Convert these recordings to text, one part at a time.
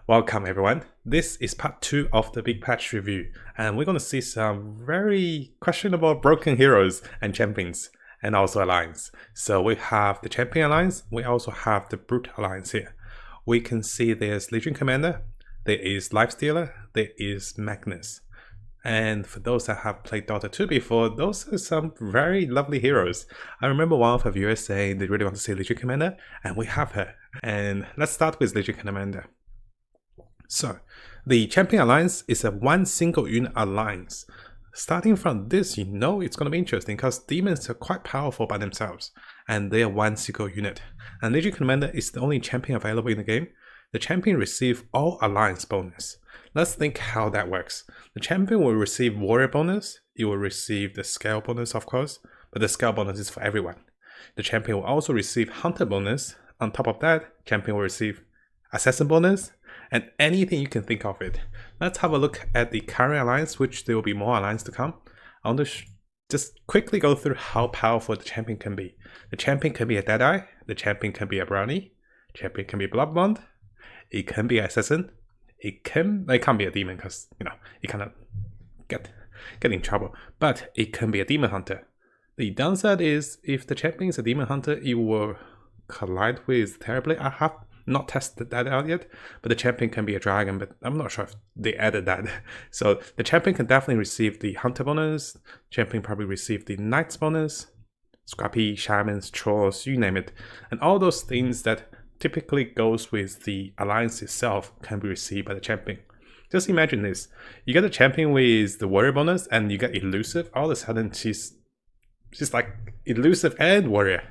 Welcome everyone. This is part 2 of the big patch review, and we're going to see some very questionable broken heroes and champions, and also alliance. So we have the champion alliance, we also have the brute alliance here. We can see there's Legion Commander, there is Lifestealer, there is Magnus. And for those that have played Dota 2 before, those are some very lovely heroes. I remember one of our viewers saying they really want to see Legion Commander, and we have her. And let's start with Legion Commander. So, the Champion Alliance is a one single unit alliance. Starting from this, you know it's going to be interesting because demons are quite powerful by themselves, and they are one single unit. And Legion Commander is the only champion available in the game. The champion receives all alliance bonus. Let's think how that works. The champion will receive warrior bonus, it will receive the scale bonus of course, but the scale bonus is for everyone. The champion will also receive hunter bonus. On top of that, champion will receive assassin bonus, and anything you can think of it. Let's have a look at the current alliance, which there will be more alliance to come. I want to just quickly go through how powerful the champion can be. The champion can be a Deadeye, the champion can be a Brownie, the champion can be Bloodbond, it can be assassin, it can't be a demon because you cannot get in trouble, but it can be a demon hunter. The downside is if the champion is a demon hunter, it will collide with terribly. I have not tested that out yet, but the champion can be a dragon, but I'm not sure if they added that. So the champion can definitely receive the hunter bonus, champion probably receive the knight's bonus, scrappy, shamans, trolls, you name it, and all those things that typically goes with the alliance itself can be received by the champion. Just imagine this, you get a champion with the warrior bonus and you get elusive, all of a sudden she's like elusive and warrior.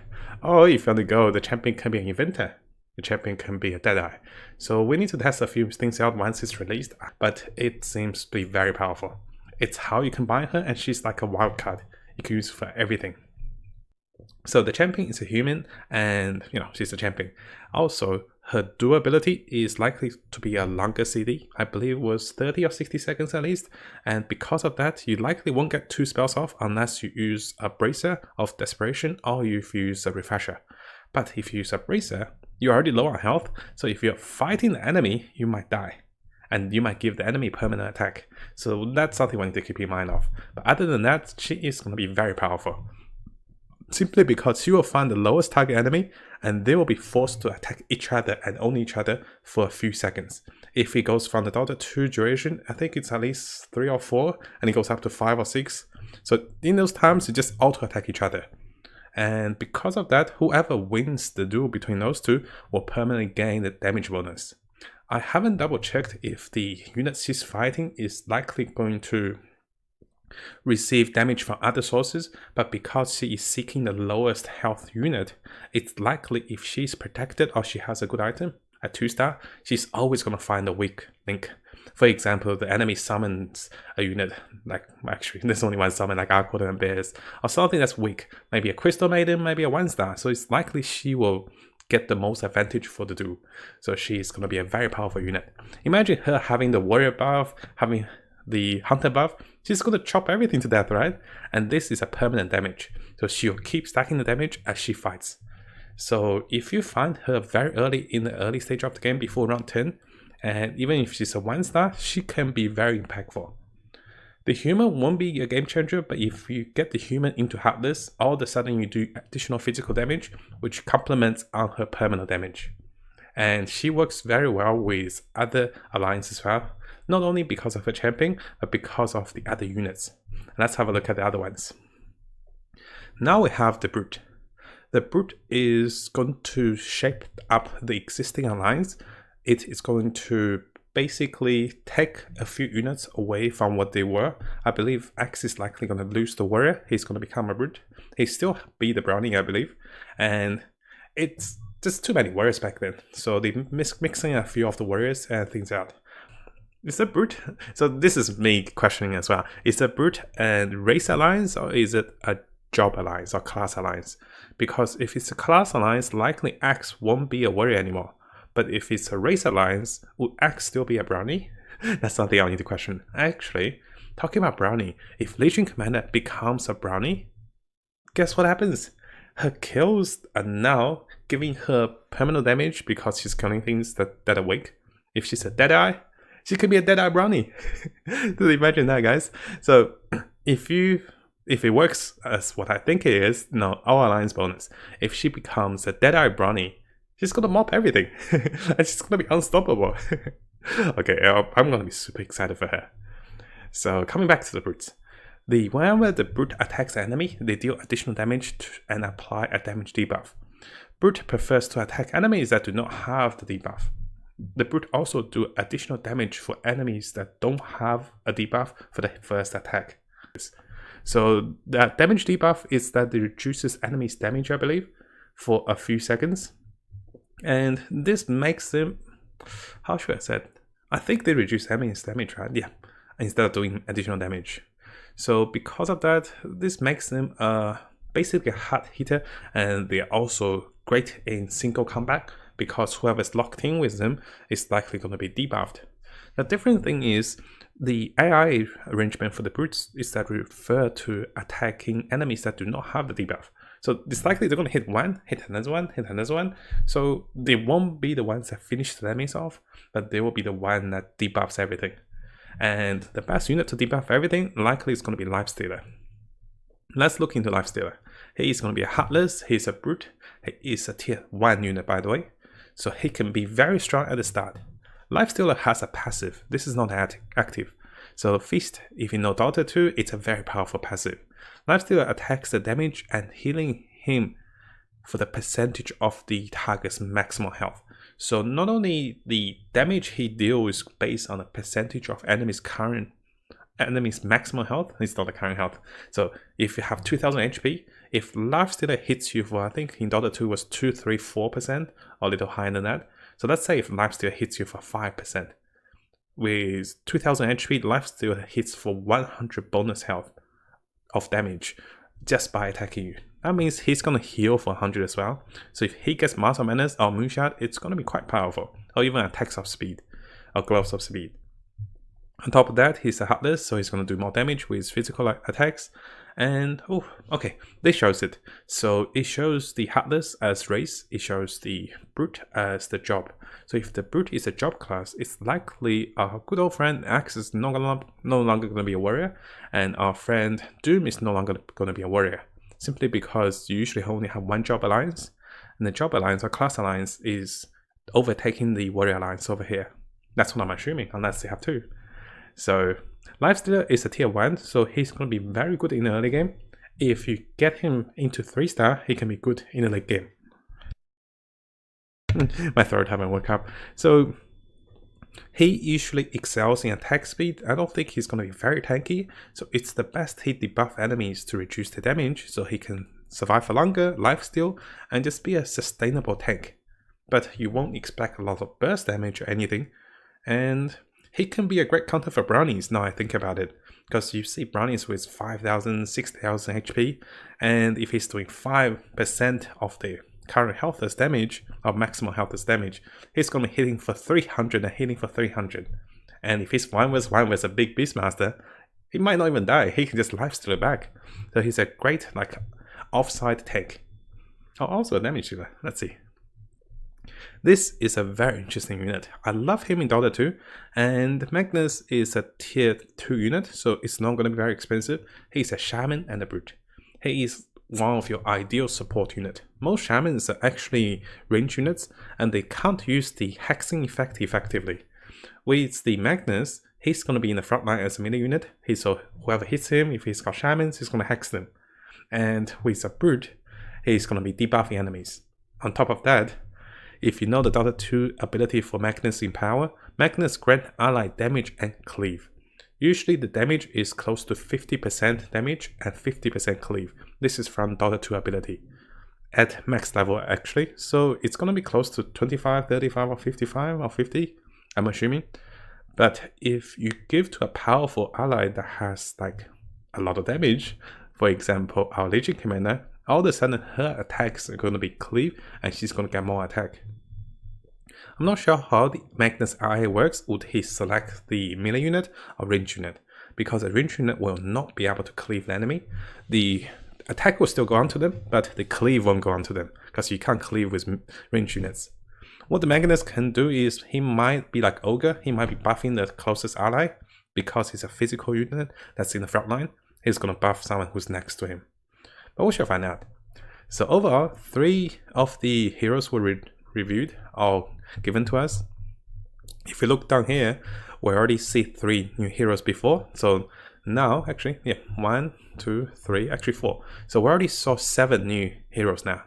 Oh, if you want to go, the champion can be an inventor. The champion can be a Deadeye. So we need to test a few things out once it's released, but it seems to be very powerful. It's how you combine her, and she's like a wild card. You can use her for everything. So the champion is a human, and she's a champion. Also, her durability is likely to be a longer CD. I believe it was 30 or 60 seconds at least, and because of that, you likely won't get 2 spells off unless you use a Bracer of Desperation or you use a Refresher. But if you use a Bracer, you're already low on health, so if you're fighting the enemy, you might die. And you might give the enemy permanent attack. So that's something we need to keep in mind of. But other than that, she is going to be very powerful. Simply because she will find the lowest target enemy, and they will be forced to attack each other and only each other for a few seconds. If it goes from the Dota 2 duration, I think it's at least 3 or 4, and it goes up to 5 or 6. So in those times, you just auto-attack each other. And because of that, whoever wins the duel between those two will permanently gain the damage bonus. I haven't double checked if the unit she's fighting is likely going to receive damage from other sources, but because she is seeking the lowest health unit, it's likely if she's protected or she has a good item, a 2-star, she's always going to find a weak link. For example, the enemy summons a unit, like actually there's only one summon like Aqua and Bears, or something that's weak, maybe a Crystal Maiden, maybe a 1-star, so it's likely she will get the most advantage for the duel. So she's going to be a very powerful unit. Imagine her having the warrior buff, having the hunter buff, she's going to chop everything to death, right? And this is a permanent damage, so she'll keep stacking the damage as she fights. So if you find her very early in the early stage of the game before round 10, and even if she's a 1-star, she can be very impactful. The human won't be a game changer, but if you get the human into Heartless, all of a sudden you do additional physical damage, which complements on her permanent damage. And she works very well with other alliances as well, not only because of her champion, but because of the other units. Let's have a look at the other ones. Now we have the Brute. The Brute is going to shape up the existing alliance. It is going to basically take a few units away from what they were. I believe Axe is likely going to lose the warrior. He's going to become a Brute. He still be the Brownie, I believe. And it's just too many warriors back then. So they're mixing a few of the warriors and things out. Is it Brute? So this is me questioning as well. Is it Brute and race alliance, or is it a job alliance or class alliance? Because if it's a class alliance, likely Axe won't be a warrior anymore. But if it's a race alliance, would Axe still be a Brownie? That's something I need to question. Actually, talking about Brownie, if Legion Commander becomes a Brownie, guess what happens? Her kills are now giving her permanent damage because she's killing things that are weak. If she's a Deadeye, she could be a Deadeye Brownie. Do you imagine that, guys? So if it works as what I think it is, no, our alliance bonus, if she becomes a Deadeye Brownie, she's gonna mop everything. And she's gonna be unstoppable. Okay, I'm gonna be super excited for her. So coming back to the brutes. Whenever the brute attacks an enemy, they deal additional damage and apply a damage debuff. Brute prefers to attack enemies that do not have the debuff. The brute also do additional damage for enemies that don't have a debuff for the first attack. So the damage debuff is that it reduces enemies' damage, I believe, for a few seconds. And this makes them, how should I say it? I think they reduce enemies' damage, right? Yeah, instead of doing additional damage. So because of that, this makes them basically a hard hitter, and they're also great in single combat because whoever's locked in with them is likely going to be debuffed. The different thing is the AI arrangement for the brutes is that we refer to attacking enemies that do not have the debuff. So it's likely they're going to hit one, hit another one, hit another one. So they won't be the ones that finish the enemies off, but they will be the one that debuffs everything. And the best unit to debuff everything likely is going to be Lifestealer. Let's look into Lifestealer. He is going to be a Heartless, he's a brute, he is a tier 1 unit by the way, so he can be very strong at the start. Lifestealer has a passive, this is not active. So Feast, if you know Dota 2, it's a very powerful passive. Lifestealer attacks the damage and healing him for the percentage of the target's maximal health. So not only the damage he deals is based on a percentage of enemy's maximal health, it's not the current health. So if you have 2000 HP, if Lifestealer hits you for, I think in Dota 2 was 2, 3, 4%, or a little higher than that. So let's say if Lifestealer hits you for 5%. With 2000 HP, Lifestealer hits for 100 bonus health of damage just by attacking you. That means he's going to heal for 100 as well. So if he gets Master Magnus or Moonshot, it's going to be quite powerful. Or even attacks of speed, or gloves of speed. On top of that, he's a Heartless, so he's going to do more damage with physical attacks. And, oh, okay, this shows it. So it shows the Heartless as race, it shows the Brute as the job. So if the Brute is a job class, it's likely our good old friend Axe is no longer going to be a warrior, and our friend Doom is no longer going to be a warrior. Simply because you usually only have one job alliance, and the job alliance or class alliance is overtaking the warrior alliance over here. That's what I'm assuming, unless they have two. So Lifestealer is a tier 1, so he's going to be very good in the early game. If you get him into 3-star, he can be good in the late game. My third time I woke up. So he usually excels in attack speed. I don't think he's going to be very tanky, so it's the best hit debuff enemies to reduce the damage so he can survive for longer, lifesteal, and just be a sustainable tank. But you won't expect a lot of burst damage or anything, and he can be a great counter for brownies now I think about it, because you see brownies with 5000, 6000 HP, and if he's doing 5% of the current health as damage, or maximal health as damage, he's going to be hitting for 300 and hitting for 300. And if he's 1v1 with a big Beastmaster, he might not even die, he can just lifesteal it back. So he's a great like offside tank. Oh, also a damage dealer, let's see. This is a very interesting unit. I love him in Dota 2, and Magnus is a tier 2 unit, so it's not going to be very expensive. He's a Shaman and a Brute. He is one of your ideal support unit. Most Shamans are actually range units, and they can't use the hexing effect effectively. With the Magnus, he's going to be in the front line as a melee unit. So whoever hits him, if he's got Shamans, he's going to hex them. And with a Brute, he's going to be debuffing enemies. On top of that, if you know the Dota 2 ability for Magnus in power, Magnus grant ally damage and cleave. Usually the damage is close to 50% damage and 50% cleave. This is from Dota 2 ability. At max level actually, so it's going to be close to 25, 35 or 55 or 50, I'm assuming. But if you give to a powerful ally that has like a lot of damage, for example our Legion Commander, all of a sudden her attacks are going to be cleave and she's going to get more attack. I'm not sure how the Magnus IA works. Would he select the melee unit or range unit? Because a range unit will not be able to cleave the enemy. The attack will still go on to them, but the cleave won't go on to them because you can't cleave with range units. What the Magnus can do is he might be like Ogre, he might be buffing the closest ally because he's a physical unit that's in the front line. He's gonna buff someone who's next to him. But we shall find out. So overall, 3 of the heroes were reviewed or given to us. If we look down here, we already see 3 new heroes before. So now, actually, yeah, 1, 2, 3, actually 4. So we already saw 7 new heroes now.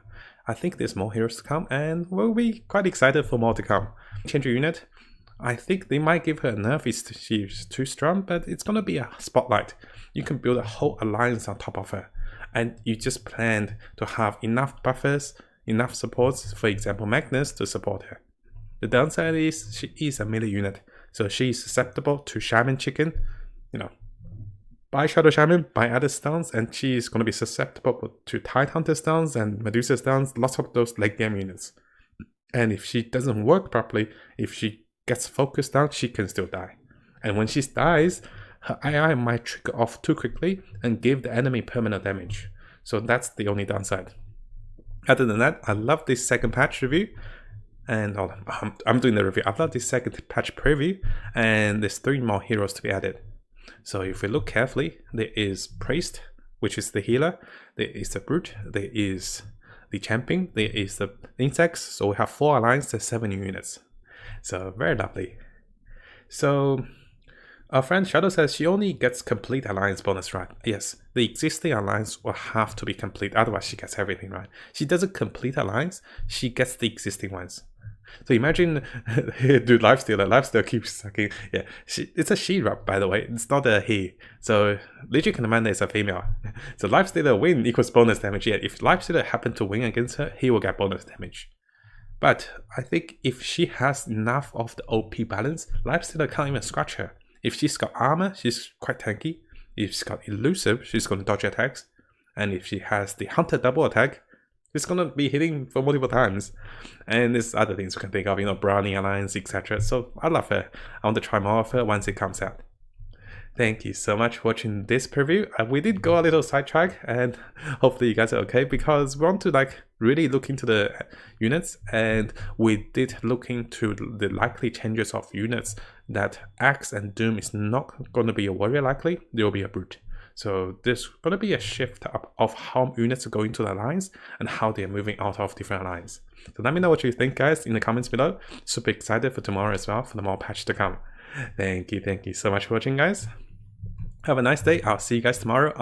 I think there's more heroes to come, and we'll be quite excited for more to come. Change your unit. I think they might give her a nerf if she's too strong, but it's gonna be a spotlight. You can build a whole alliance on top of her, and you just plan to have enough buffers, enough supports, for example Magnus, to support her. The downside is she is a melee unit, so she's susceptible to Shaman Chicken, you know, by Shadow Shaman, by other stuns, and she's going to be susceptible to Tide Hunter stuns and Medusa stuns, lots of those late game units. And if she doesn't work properly, if she gets focused down, she can still die. And when she dies, her AI might trigger off too quickly and give the enemy permanent damage. So that's the only downside. Other than that, I love this second patch review. And I'm doing the review. I love this second patch preview, and there's 3 more heroes to be added. So if we look carefully, there is Priest, which is the healer, there is the Brute, there is the Champion, there is the Insects. So we have 4 alliances, 7 new units. So very lovely. So our friend Shadow says she only gets complete alliance bonus, right? Yes, the existing alliance will have to be complete, otherwise she gets everything, right? She doesn't complete alliance, she gets the existing ones. So imagine, dude, Lifestealer keeps sucking. Yeah, it's a she, by the way. It's not a he. So Legion Commander is a female. So Lifestealer win equals bonus damage. Yeah, if Lifestealer happen to win against her, he will get bonus damage. But I think if she has enough of the OP balance, Lifestealer can't even scratch her. If she's got armor, she's quite tanky. If she's got elusive, she's going to dodge attacks. And if she has the Hunter double attack, it's gonna be hitting for multiple times. And there's other things we can think of, you know, Brownie Alliance, etc. So I love her. I want to try more of her once it comes out. Thank you so much for watching this preview. We did go a little sidetrack, and hopefully you guys are okay, because we want to really look into the units, and we did look into the likely changes of units that Axe and Doom is not going to be a warrior likely, there will be a brute. So there's going to be a shift up of how units are going to the alliance and how they're moving out of different alliance. So let me know what you think, guys, in the comments below. Super excited for tomorrow as well, for the more patch to come. Thank you so much for watching, guys. Have a nice day. I'll see you guys tomorrow.